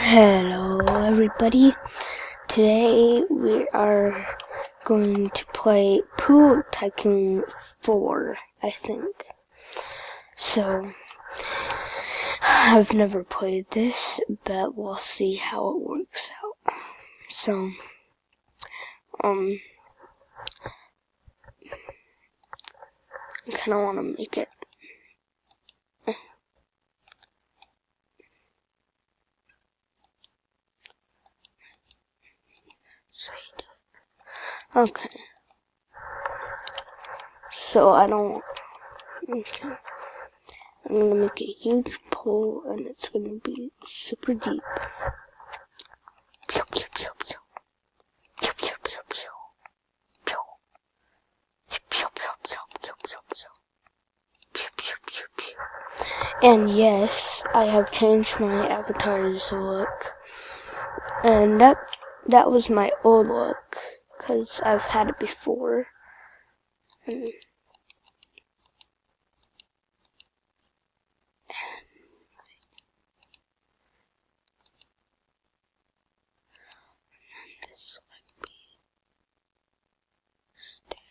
Hello everybody, today we are going to play Pool Tycoon 4, I think. So, I've never played this, but we'll see how it works out. So, I kinda wanna make it okay. So I don't. Okay. I'm gonna make a huge pool, and it's gonna be super deep. Pew, pew, pew, pew. Pew, pew, pew, pew. Pew. Pew, pew, pew, pew, pew, pew, pew. Pew, pew, pew, pew. And yes, I have changed my avatar's look, and that was my old look, cause I've had it before. And this might be stairs.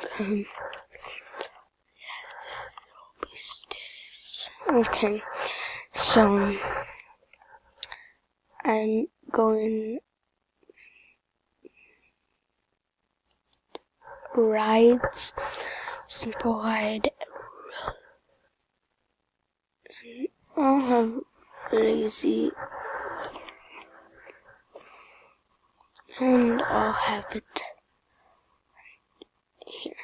Okay. Be stairs. Okay. So I'm going rides, simple ride. I'll have lazy, and I'll have it here.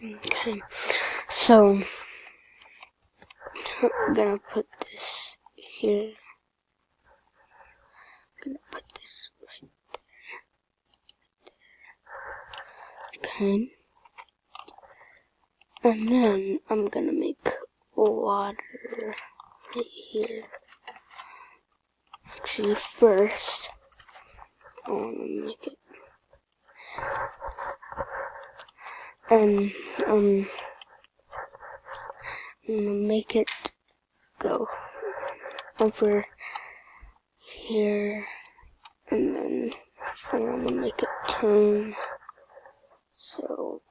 Okay, so I'm gonna put this here. I'm gonna put this right there. Okay. And then I'm gonna make water right here. Actually, first, I wanna make it. And I'm gonna make it go over here, and then I'm gonna make it turn. So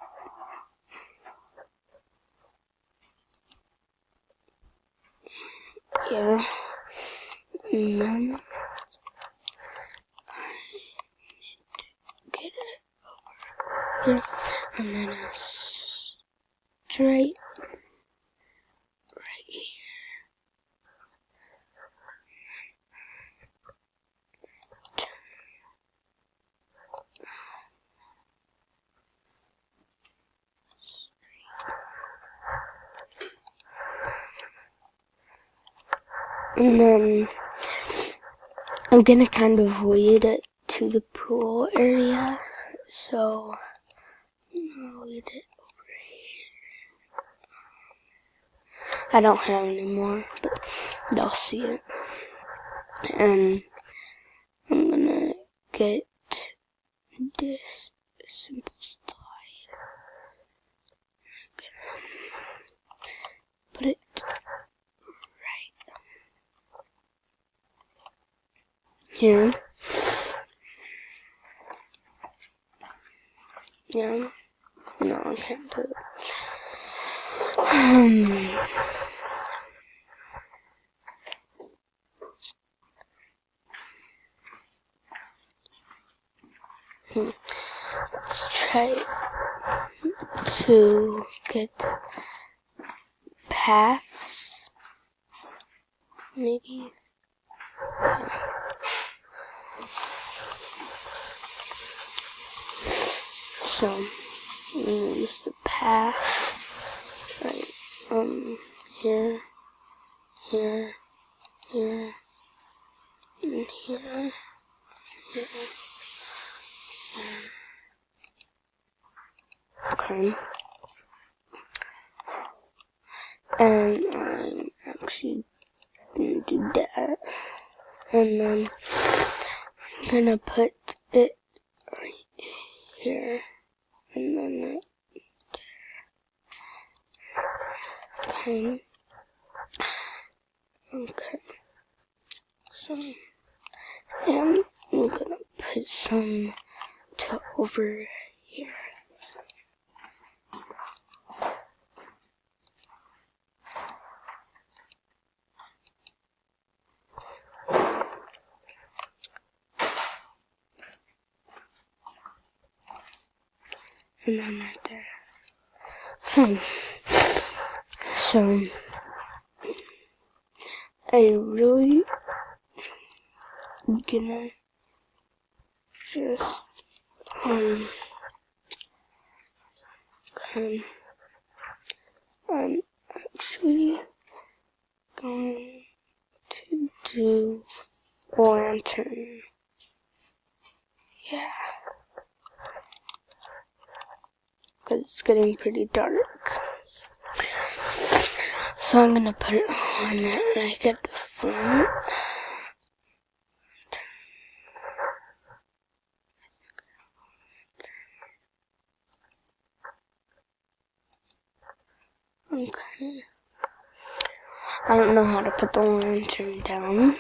yeah, and then I need to get it over here, and then a straight right here. And then I'm gonna kind of lead it to the pool area, so I'm gonna lead it over here. I don't have any more, but they'll see it. And I'm gonna get this simple slide. I'm gonna put it right here. Yeah. No, I can't do it. Let's try to get paths, maybe. So I'm gonna use the path right here, here, here, and here, here. Okay. And I'm actually gonna do that. And then I'm gonna put it right here. And then right there. Okay. So, and I'm gonna put some to over here. And then right there. So, I really gonna just, okay. I'm actually going to do lantern. Yeah. Because it's getting pretty dark. So I'm gonna put it on right at the front. Okay. I don't know how to put the lantern down,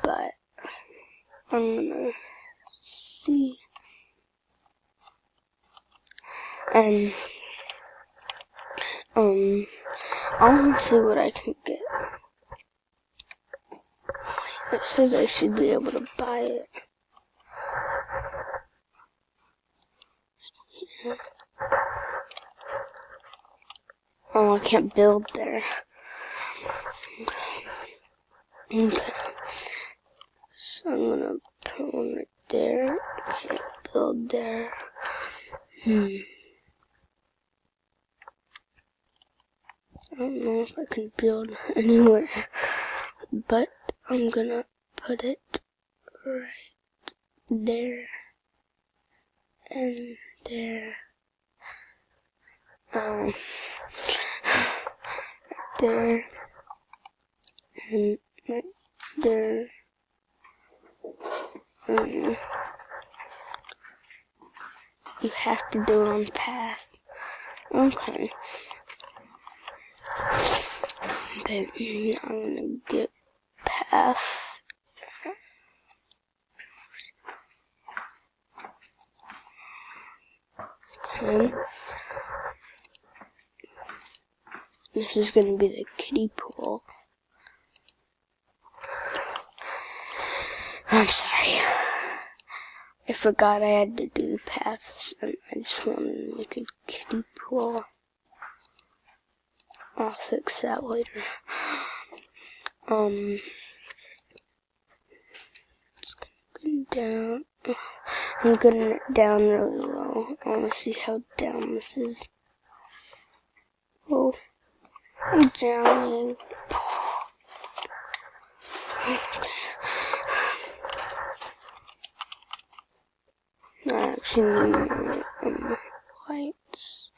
but I'm gonna see. And I want to see what I can get. It says I should be able to buy it. Oh, I can't build there. Okay. So I'm gonna put one right there. Can't build there. I don't know if I can build anywhere, but I'm gonna put it right there and there. Right there and right there. You have to do it on path. Okay. But I'm gonna get path. Okay. This is gonna be the kiddie pool. I'm sorry. I forgot I had to do the paths, and I just wanted to make a kiddie pool. I'll fix that later. It's going down. I'm getting it down really low. I want to see how down this is. Oh, I'm drowning. I actually need lights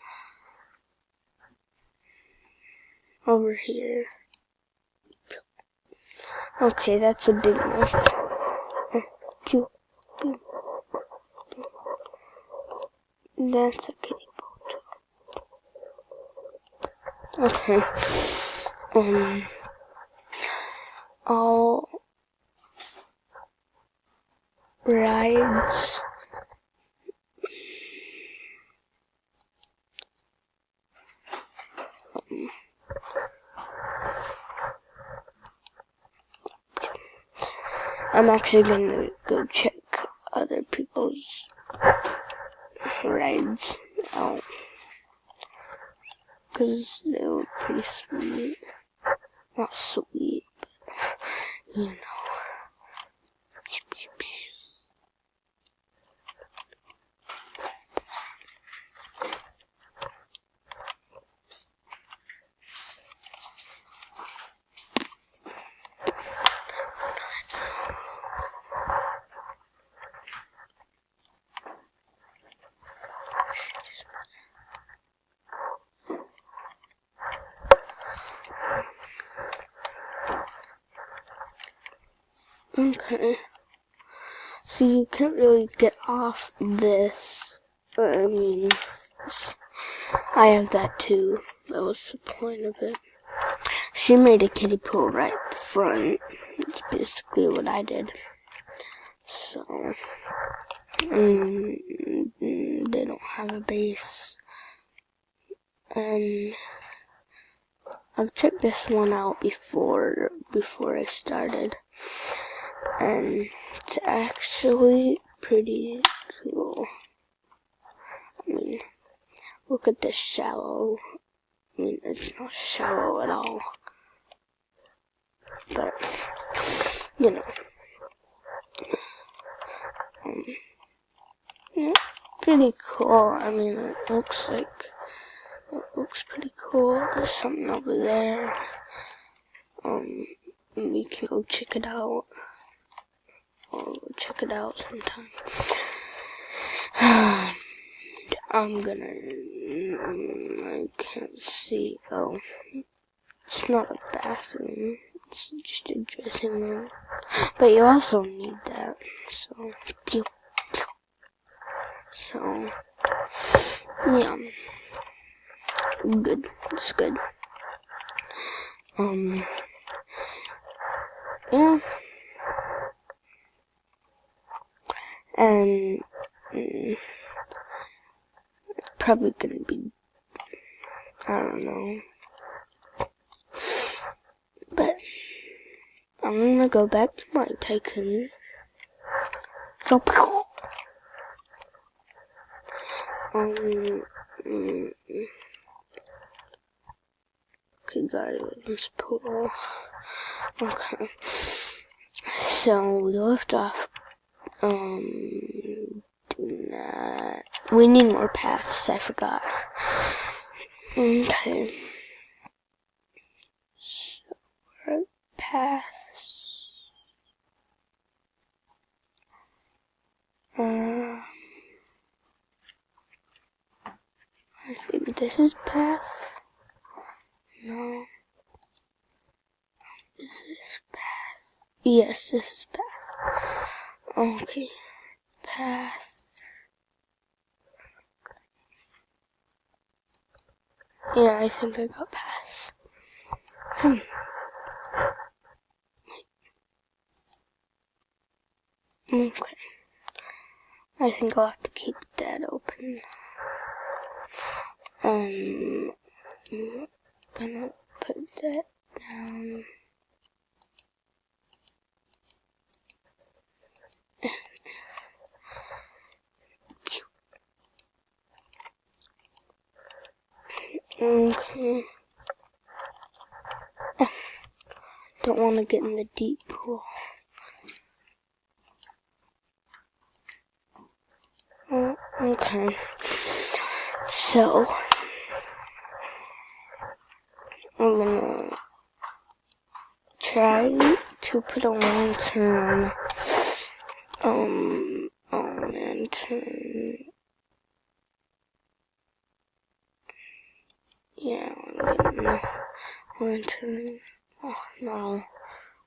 over here. Okay, that's a big one. That's a kiddie pool. Okay. All rides. I'm actually gonna go check other people's rides out, because they were pretty sweet. Not sweet, but you know. Okay. So you can't really get off this. I mean, I have that too. That was the point of it. She made a kiddie pool right at the front. That's basically what I did. So, they don't have a base. And I've checked this one out before I started. And it's actually pretty cool. I mean, look at this shallow. I mean, it's not shallow at all. But, you know. Yeah, pretty cool. I mean, it looks pretty cool. There's something over there. We can go check it out. Or check it out sometime. I'm gonna. I can't see. Oh, it's not a bathroom. It's just a dressing room. But you also need that. So, yeah. Good. It's good. Yeah. And probably gonna be, I don't know. But I'm gonna go back to my Tycoon. So, kagar11's pool. Okay. So we left off. We need more paths. I forgot. Okay. So we're at paths. I think this is path. No. Is this path? Yes, this is path. Okay. Path. Yeah, I think I got paths. Okay. I think I'll have to keep that open. I'm gonna put that down. Okay. Don't want to get in the deep pool. Okay. So, I'm gonna try to put a lantern. Lantern. Yeah, I'm getting a lantern. Oh, no.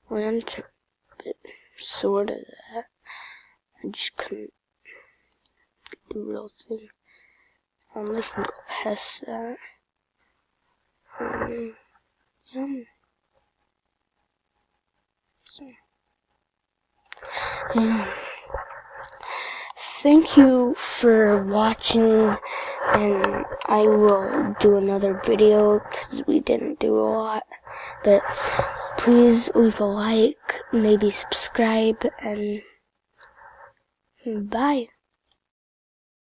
Lantern. But sort of that. I just couldn't get the real thing. I can go past that. Yeah. Thank you for watching, and I will do another video because we didn't do a lot. But please leave a like, maybe subscribe, and bye.